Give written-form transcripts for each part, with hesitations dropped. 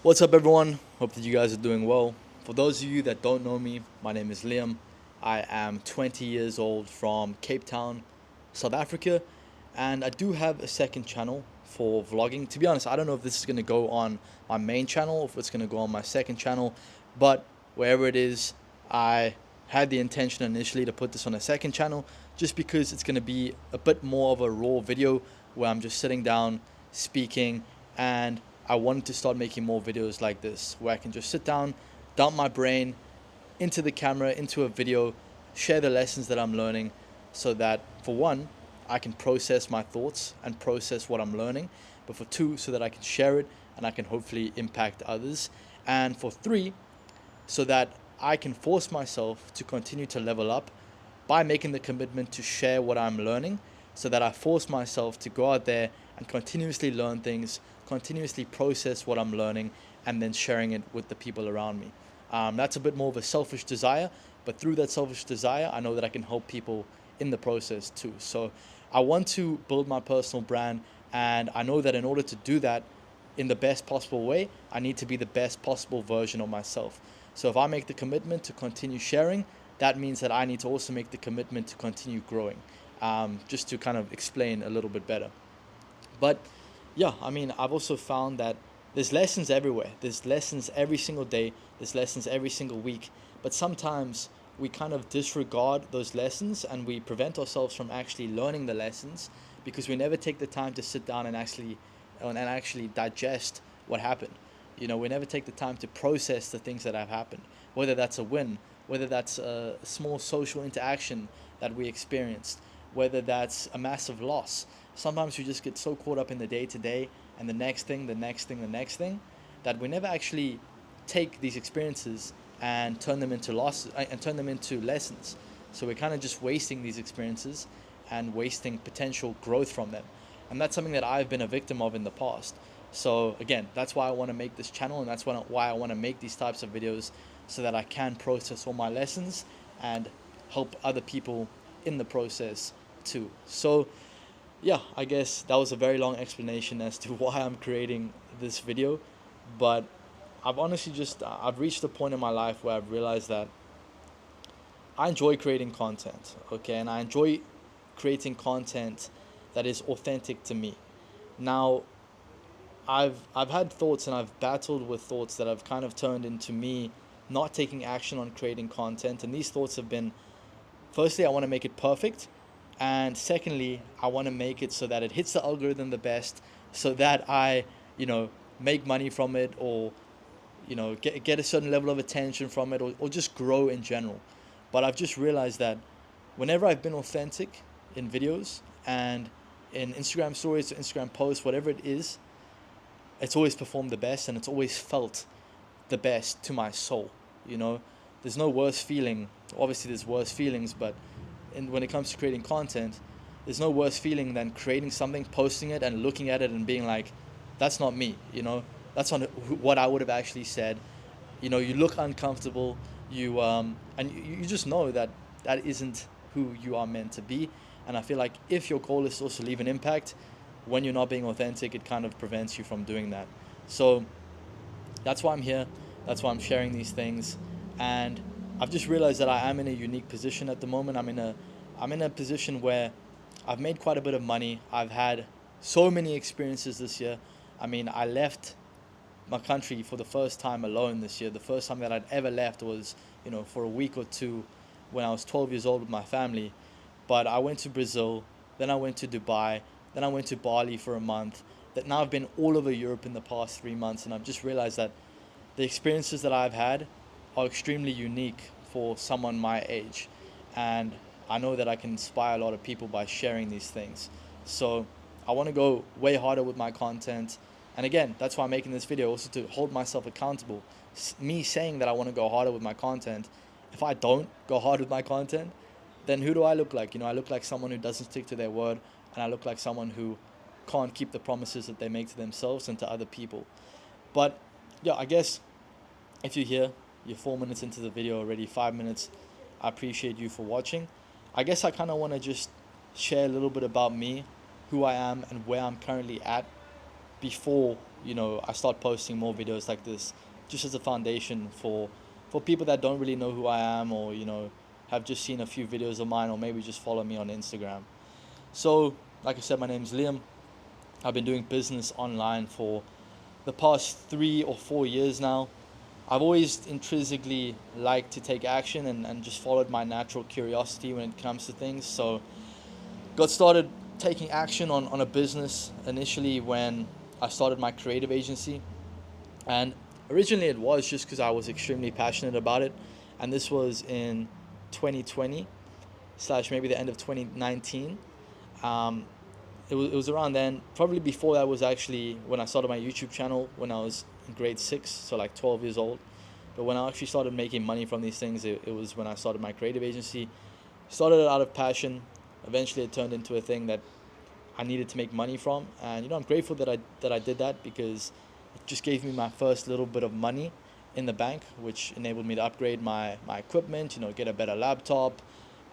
What's up, everyone? Hope that you guys are doing well. For those of you that don't know me, my name is Liam. I am 20 years old from Cape Town, South Africa, and I do have a second channel for vlogging. To be honest, I don't know if this is going to go on my main channel, if it's going to go on my second channel, but wherever it is, I had the intention initially to put this on a second channel just because it's going to be a bit more of a raw video where I'm just sitting down, speaking, and I wanted to start making more videos like this where I can just sit down, dump my brain into the camera, into a video, share the lessons that I'm learning so that, for one, I can process my thoughts and process what I'm learning, but for two, so that I can share it and I can hopefully impact others, and for three, so that I can force myself to continue to level up by making the commitment to share what I'm learning, so that I force myself to go out there and continuously learn things, continuously process what I'm learning, and then sharing it with the people around me. That's a bit more of a selfish desire, but through that selfish desire, I know that I can help people in the process too. So I want to build my personal brand, and I know that in order to do that in the best possible way, I need to be the best possible version of myself. So if I make the commitment to continue sharing, that means that I need to also make the commitment to continue growing. Just to kind of explain a little bit better. But yeah, I mean, I've also found that there's lessons everywhere. There's lessons every single day. There's lessons every single week. But sometimes we kind of disregard those lessons and we prevent ourselves from actually learning the lessons because we never take the time to sit down and actually digest what happened. We never take the time to process the things that have happened, whether that's a win, whether that's a small social interaction that we experienced, whether that's a massive loss. Sometimes we just get so caught up in the day to day and the next thing, the next thing, the next thing, that we never actually take these experiences and turn them into lessons. So we're kind of just wasting these experiences and wasting potential growth from them. And that's something that I've been a victim of in the past. So again, that's why I want to make this channel, and that's why I want to make these types of videos, so that I can process all my lessons and help other people in the process too. So yeah, I guess that was a very long explanation as to why I'm creating this video, but I've reached a point in my life where I've realized that I enjoy creating content, okay, and I enjoy creating content that is authentic to me. Now, I've had thoughts and I've battled with thoughts that have kind of turned into me not taking action on creating content, and these thoughts have been, firstly, I want to make it perfect, and secondly, I want to make it so that it hits the algorithm the best, so that I, make money from it, or get a certain level of attention from it, or just grow in general. But I've just realized that whenever I've been authentic in videos and in Instagram stories, Instagram posts, whatever it is, it's always performed the best and it's always felt the best to my soul. You know, there's no worse feeling. Obviously, there's worse feelings, but when it comes to creating content, there's no worse feeling than creating something, posting it, and looking at it and being like, that's not me. That's not what I would have actually said. You look uncomfortable. You just know that that isn't who you are meant to be. And I feel like if your goal is to also leave an impact, when you're not being authentic, it kind of prevents you from doing that. So that's why I'm here. That's why I'm sharing these things. And I've just realized that I am in a unique position at the moment. I'm in a position where I've made quite a bit of money. I've had so many experiences this year. I mean, I left my country for the first time alone this year. The first time that I'd ever left was, for a week or two when I was 12 years old with my family. But I went to Brazil, then I went to Dubai, then I went to Bali for a month. That now I've been all over Europe in the past 3 months, and I've just realized that the experiences that I've had are extremely unique for someone my age. And I know that I can inspire a lot of people by sharing these things. So I want to go way harder with my content. And again, that's why I'm making this video, also to hold myself accountable. Me saying that I want to go harder with my content, if I don't go hard with my content, then who do I look like? I look like someone who doesn't stick to their word, and I look like someone who can't keep the promises that they make to themselves and to other people. But yeah, I guess if you're here, you're 4 minutes into the video already, 5 minutes, I appreciate you for watching. I guess I kind of want to just share a little bit about me, who I am, and where I'm currently at before, I start posting more videos like this, just as a foundation for people that don't really know who I am, or have just seen a few videos of mine, or maybe just follow me on Instagram. So, like I said, my name's Liam. I've been doing business online for the past 3 or 4 years now. I've always intrinsically liked to take action, and just followed my natural curiosity when it comes to things. So got started taking action on a business initially when I started my creative agency. And originally it was just because I was extremely passionate about it. And this was in 2020 slash maybe the end of 2019. Um, it was around then. Probably before that was actually when I started my YouTube channel when I was in grade 6, so like 12 years old. But when I actually started making money from these things, it was when I started my creative agency. Started it out of passion. Eventually it turned into a thing that I needed to make money from. And I'm grateful that I did that, because it just gave me my first little bit of money in the bank, which enabled me to upgrade my equipment, get a better laptop,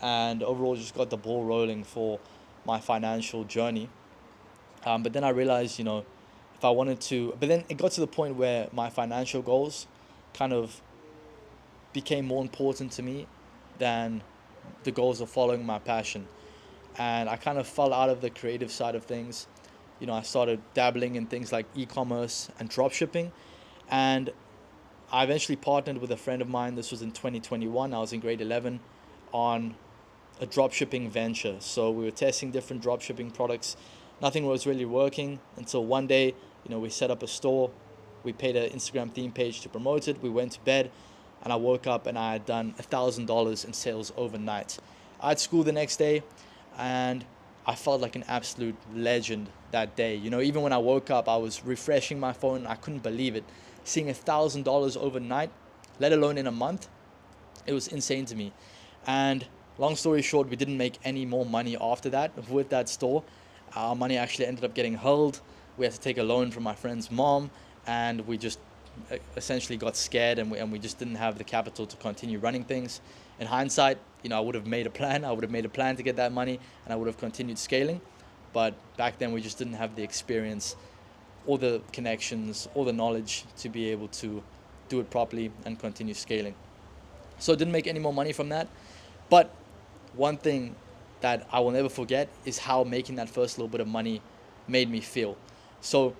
and overall just got the ball rolling for my financial journey. But then I realized, if I wanted to, but then it got to the point where my financial goals kind of became more important to me than the goals of following my passion. And I kind of fell out of the creative side of things. I started dabbling in things like e-commerce and drop shipping, and I eventually partnered with a friend of mine. This was in 2021. I was in grade 11 on a drop shipping venture. So we were testing different drop shipping products. Nothing was really working until one day, we set up a store. We paid an Instagram theme page to promote it. We went to bed, and I woke up and I had done $1,000 in sales overnight. I had school the next day, and I felt like an absolute legend that day. Even when I woke up, I was refreshing my phone. I couldn't believe it. Seeing $1,000 overnight, let alone in a month, it was insane to me. And long story short, we didn't make any more money after that with that store. Our money actually ended up getting held. We had to take a loan from my friend's mom, and we just essentially got scared, and we just didn't have the capital to continue running things. In hindsight, I would have made a plan. I would have made a plan to get that money, and I would have continued scaling. But back then, we just didn't have the experience, or the connections, or the knowledge to be able to do it properly and continue scaling. So didn't make any more money from that. But one thing that I will never forget is how making that first little bit of money made me feel. So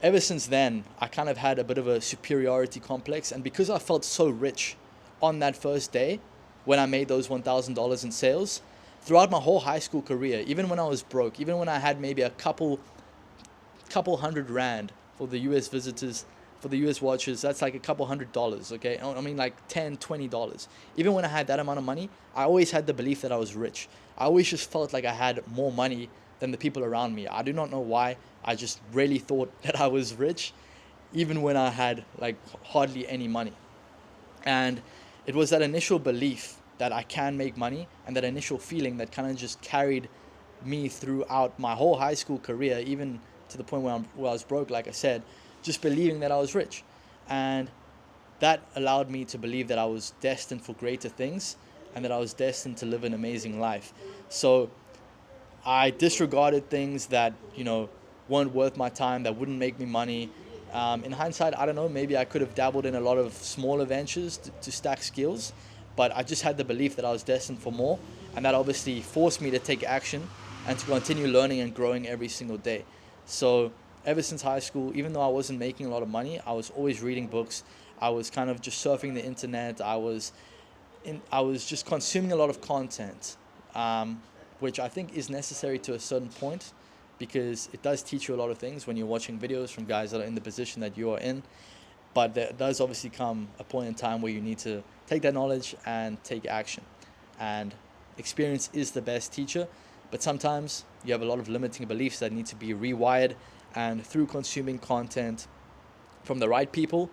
ever since then, I kind of had a bit of a superiority complex. And because I felt so rich on that first day when I made those $1,000 in sales, throughout my whole high school career, even when I was broke, even when I had maybe a couple hundred rand for the US visitors, for the US watchers, that's like a couple $100, okay? I mean like $10, $20. Even when I had that amount of money, I always had the belief that I was rich. I always just felt like I had more money than the people around me. I do not know why. I just really thought that I was rich, even when I had like hardly any money. And it was that initial belief that I can make money, and that initial feeling that kind of just carried me throughout my whole high school career, even to the point where I was broke, like I said, just believing that I was rich. And that allowed me to believe that I was destined for greater things, and that I was destined to live an amazing life. So I disregarded things that, weren't worth my time, that wouldn't make me money. In hindsight, I don't know, maybe I could have dabbled in a lot of smaller ventures to stack skills, but I just had the belief that I was destined for more, and that obviously forced me to take action and to continue learning and growing every single day. So ever since high school, even though I wasn't making a lot of money, I was always reading books. I was kind of just surfing the internet. I was just consuming a lot of content, which I think is necessary to a certain point, because it does teach you a lot of things when you're watching videos from guys that are in the position that you are in. But there does obviously come a point in time where you need to take that knowledge and take action. And experience is the best teacher, but sometimes you have a lot of limiting beliefs that need to be rewired, and through consuming content from the right people,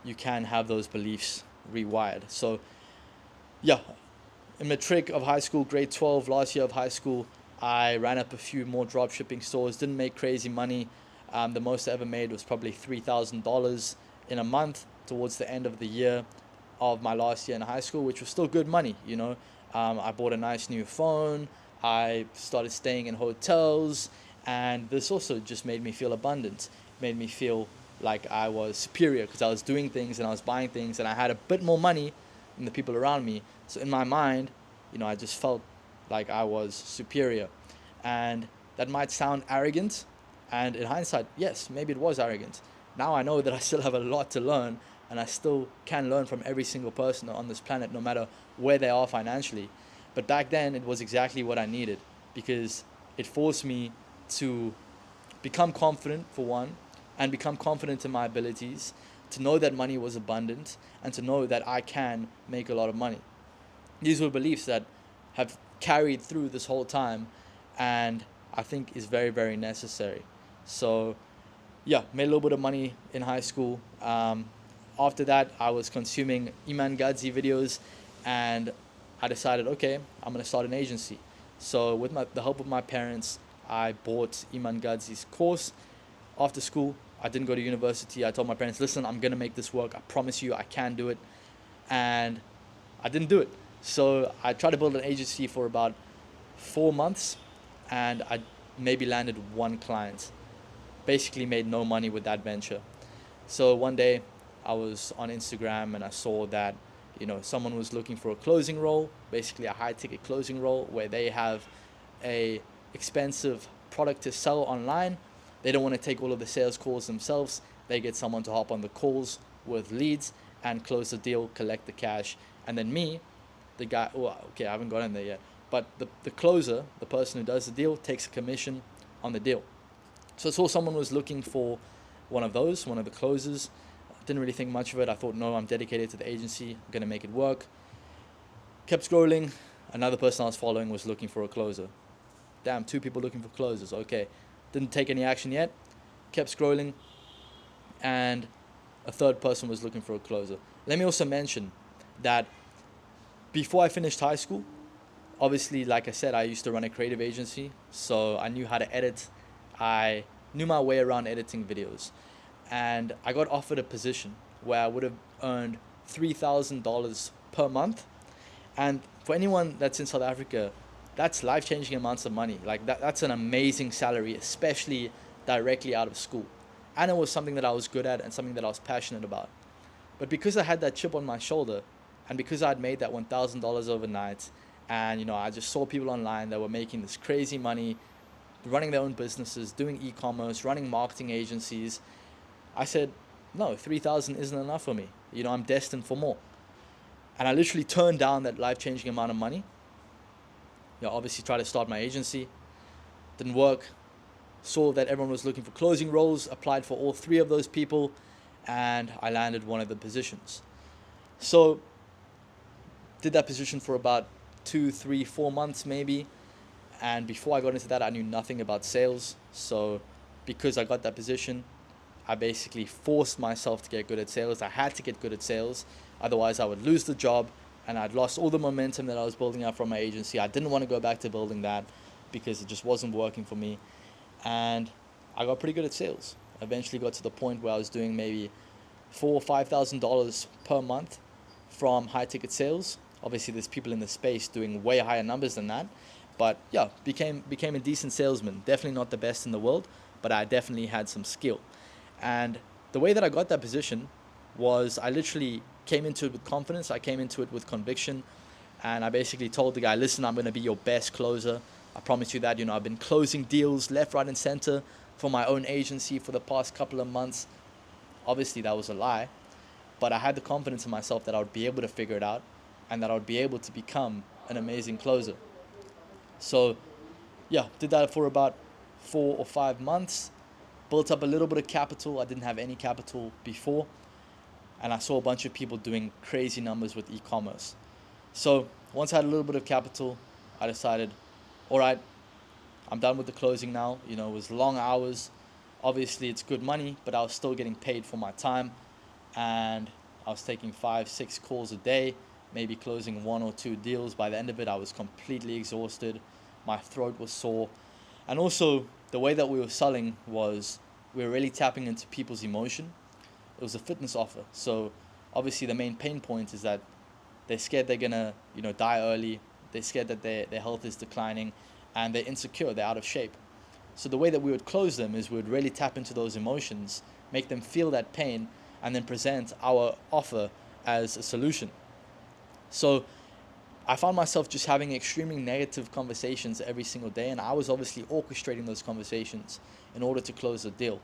you can have those beliefs rewired. So yeah, in matric of high school, grade 12, last year of high school, I ran up a few more drop shipping stores. Didn't make crazy money. The most I ever made was probably $3,000 in a month towards the end of the year of my last year in high school, which was still good money. I bought a nice new phone. I started staying in hotels, and this also just made me feel abundant. made me feel like I was superior because I was doing things and I was buying things and I had a bit more money than the people around me. So in my mind, I just felt like I was superior. And that might sound arrogant. And in hindsight, yes, maybe it was arrogant. Now I know that I still have a lot to learn, and I still can learn from every single person on this planet, no matter where they are financially. But back then, it was exactly what I needed, because it forced me to become confident, for one, and become confident in my abilities, to know that money was abundant, and to know that I can make a lot of money. These were beliefs that have carried through this whole time, and I think is very, very necessary. So, yeah, made a little bit of money in high school. After that, I was consuming Iman Gadzi videos, and I decided, okay, I'm gonna start an agency. So, with the help of my parents, I bought Iman Gadzi's course after school. I didn't go to university. I told my parents, listen, I'm gonna make this work. I promise you, I can do it. And I didn't do it. So I tried to build an agency for about 4 months, and I maybe landed one client. Basically made no money with that venture. So one day I was on Instagram and I saw that, someone was looking for a closing role, basically a high ticket closing role where they have a expensive product to sell online. They don't want to take all of the sales calls themselves. They get someone to hop on the calls with leads and close the deal, collect the cash. And then me, the guy, well, okay, I haven't gotten there yet, but the closer, the person who does the deal, takes a commission on the deal. So I saw someone was looking for one of the closers. Didn't really think much of it. I thought, no, I'm dedicated to the agency. I'm going to make it work. Kept scrolling. Another person I was following was looking for a closer. Damn, 2 people looking for closers. Okay. Didn't take any action yet. Kept scrolling. And a third person was looking for a closer. Let me also mention that before I finished high school, obviously, like I said, I used to run a creative agency. So I knew how to edit. I knew my way around editing videos. And I got offered a position where I would have earned $3,000 per month. And for anyone that's in South Africa, that's life-changing amounts of money. Like that's an amazing salary, especially directly out of school. And it was something that I was good at and something that I was passionate about. But because I had that chip on my shoulder, and because I'd made that $1,000 overnight, and I just saw people online that were making this crazy money, running their own businesses, doing e-commerce, running marketing agencies, I said, no, 3,000 isn't enough for me. I'm destined for more. And I literally turned down that life-changing amount of money. Obviously tried to start my agency. Didn't work. Saw that everyone was looking for closing roles, applied for all 3 of those people, and I landed one of the positions. So, did that position for about 2, 3, 4 months maybe. And before I got into that, I knew nothing about sales. So, because I got that position, I basically forced myself to get good at sales. I had to get good at sales. Otherwise, I would lose the job, and I'd lost all the momentum that I was building up from my agency. I didn't want to go back to building that because it just wasn't working for me. And I got pretty good at sales. Eventually got to the point where I was doing maybe $4,000 or $5,000 per month from high ticket sales. Obviously, there's people in the space doing way higher numbers than that. But yeah, became a decent salesman. Definitely not the best in the world, but I definitely had some skill. And the way that I got that position was I literally came into it with confidence. I came into it with conviction. And I basically told the guy, listen, I'm going to be your best closer. I promise you that. I've been closing deals left, right, and center for my own agency for the past couple of months. Obviously, that was a lie. But I had the confidence in myself that I would be able to figure it out and that I would be able to become an amazing closer. So, yeah, did that for about 4 or 5 months. Built up a little bit of capital. I didn't have any capital before. And I saw a bunch of people doing crazy numbers with e-commerce. So once I had a little bit of capital, I decided, all right, I'm done with the closing now. It was long hours. Obviously, it's good money, but I was still getting paid for my time. And I was taking 5, 6 calls a day, maybe closing 1 or 2 deals. By the end of it, I was completely exhausted. My throat was sore. And also, the way that we were selling was we were really tapping into people's emotion. It was a fitness offer. So obviously the main pain point is that they're scared they're going to, die early. They're scared that their health is declining and they're insecure. They're out of shape. So the way that we would close them is we would really tap into those emotions, make them feel that pain, and then present our offer as a solution. So I found myself just having extremely negative conversations every single day, and I was obviously orchestrating those conversations in order to close the deal.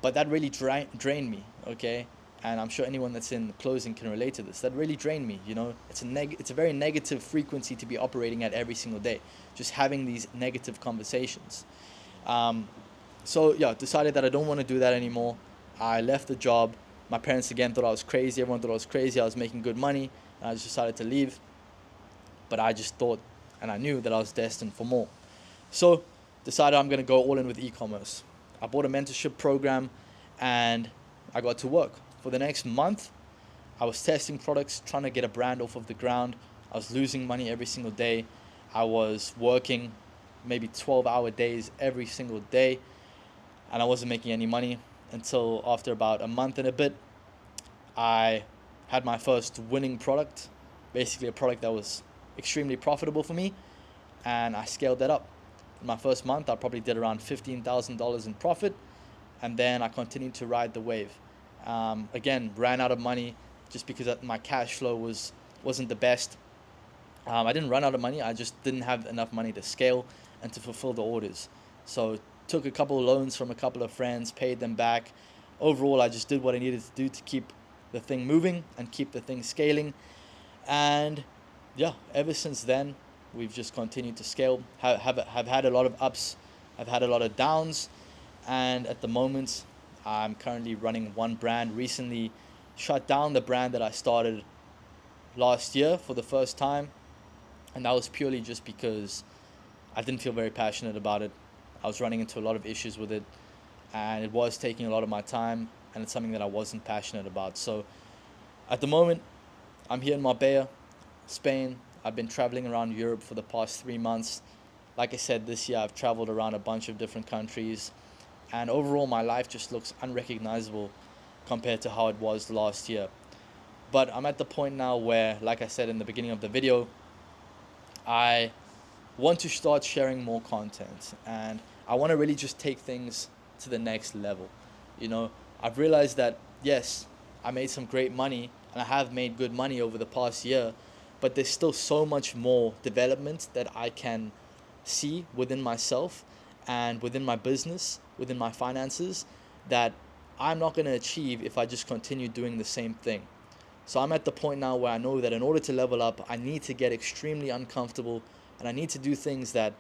But that really drained me, okay? And I'm sure anyone that's in closing can relate to this. That really drained me, you know? It's a very negative frequency to be operating at every single day, just having these negative conversations. So yeah, decided that I don't want to do that anymore. I left the job. My parents again thought I was crazy. Everyone thought I was crazy. I was making good money, and I just decided to leave. But I just thought, and I knew that I was destined for more. So decided I'm going to go all in with e-commerce. I bought a mentorship program, and I got to work. For the next month, I was testing products, trying to get a brand off of the ground. I was losing money every single day. I was working maybe 12-hour days every single day, and I wasn't making any money until after about a month and a bit, I had my first winning product, basically a product that was extremely profitable for me, and I scaled that up. In my first month, I probably did around $15,000 in profit, and then I continued to ride the wave. Again, ran out of money just because my cash flow wasn't the best. I didn't run out of money, I just didn't have enough money to scale and to fulfill the orders. So took a couple of loans from a couple of friends, paid them back. Overall, I just did what I needed to do to keep the thing moving and keep the thing scaling. And yeah, ever since then, we've just continued to scale. Have had a lot of ups, I've had a lot of downs, and at the moment, I'm currently running one brand. Recently shut down the brand that I started last year for the first time, and that was purely just because I didn't feel very passionate about it. I was running into a lot of issues with it, and it was taking a lot of my time, and it's something that I wasn't passionate about. So at the moment, I'm here in Marbella, Spain. I've been traveling around Europe for the past 3 months. Like I said, this year I've traveled around a bunch of different countries, and overall my life just looks unrecognizable compared to how it was last year. But I'm at the point now where, like I said in the beginning of the video, I want to start sharing more content, and I want to really just take things to the next level. You know, I've realized that yes, I made some great money, and I have made good money over the past year, but there's still so much more development that I can see within myself and within my business, within my finances, that I'm not going to achieve if I just continue doing the same thing. So I'm at the point now where I know that in order to level up, I need to get extremely uncomfortable, and I need to do things that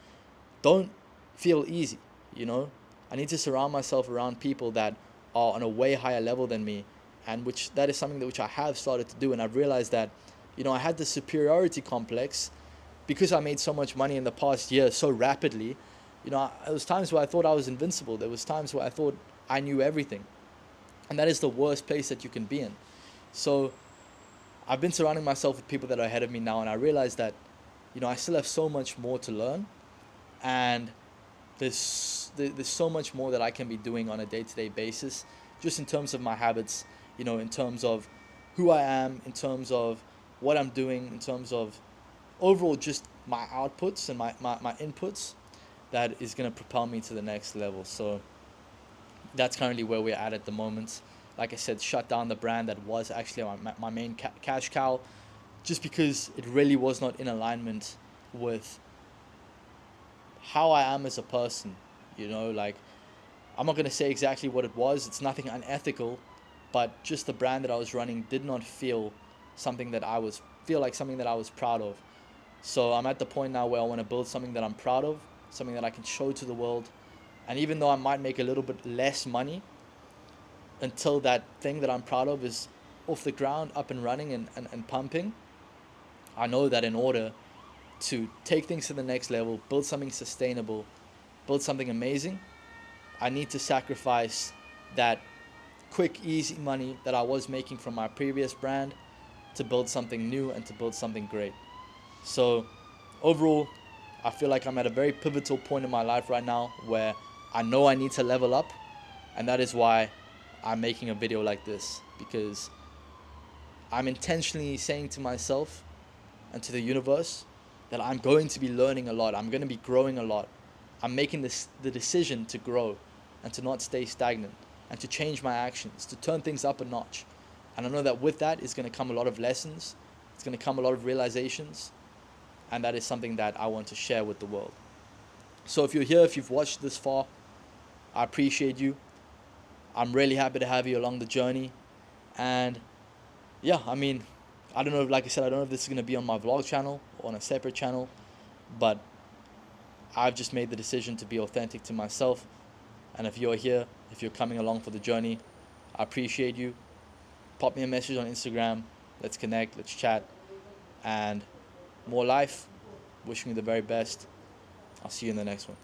don't feel easy, you know? I need to surround myself around people that are on a way higher level than me, and that is something which I have started to do. And I've realized that, you know, I had this superiority complex because I made so much money in the past year so rapidly. You know, there was times where I thought I was invincible. There was times where I thought I knew everything, and that is the worst place that you can be in. So I've been surrounding myself with people that are ahead of me now, and I realize that, you know, I still have so much more to learn, and there's so much more that I can be doing on a day-to-day basis, just in terms of my habits, you know, in terms of who I am, in terms of what I'm doing, in terms of overall just my outputs and my inputs, that is going to propel me to the next level. So that's currently where we're at the moment. Like I said, shut down the brand that was actually my main cash cow, just because it really was not in alignment with how I am as a person. You know, like, I'm not going to say exactly what it was. It's nothing unethical, but just the brand that I was running did not feel like something that I was proud of. So I'm at the point now where I want to build something that I'm proud of, something that I can show to the world. And even though I might make a little bit less money, until that thing that I'm proud of is off the ground, up and running and pumping, I know that in order to take things to the next level, build something sustainable, build something amazing, I need to sacrifice that quick, easy money that I was making from my previous brand to build something new and to build something great. So overall, I feel like I'm at a very pivotal point in my life right now where I know I need to level up, and that is why I'm making a video like this, because I'm intentionally saying to myself and to the universe that I'm going to be learning a lot. I'm going to be growing a lot. I'm making the decision to grow and to not stay stagnant and to change my actions, to turn things up a notch. And I know that with that is going to come a lot of lessons, it's going to come a lot of realizations, and that is something that I want to share with the world. So if you're here, if you've watched this far, I appreciate you. I'm really happy to have you along the journey. And yeah, I mean, I don't know, like I said, I don't know if this is going to be on my vlog channel or on a separate channel, but I've just made the decision to be authentic to myself. And if you're here, if you're coming along for the journey, I appreciate you. Pop me a message on Instagram. Let's connect, let's chat, and more life. Wishing you the very best. I'll see you in the next one.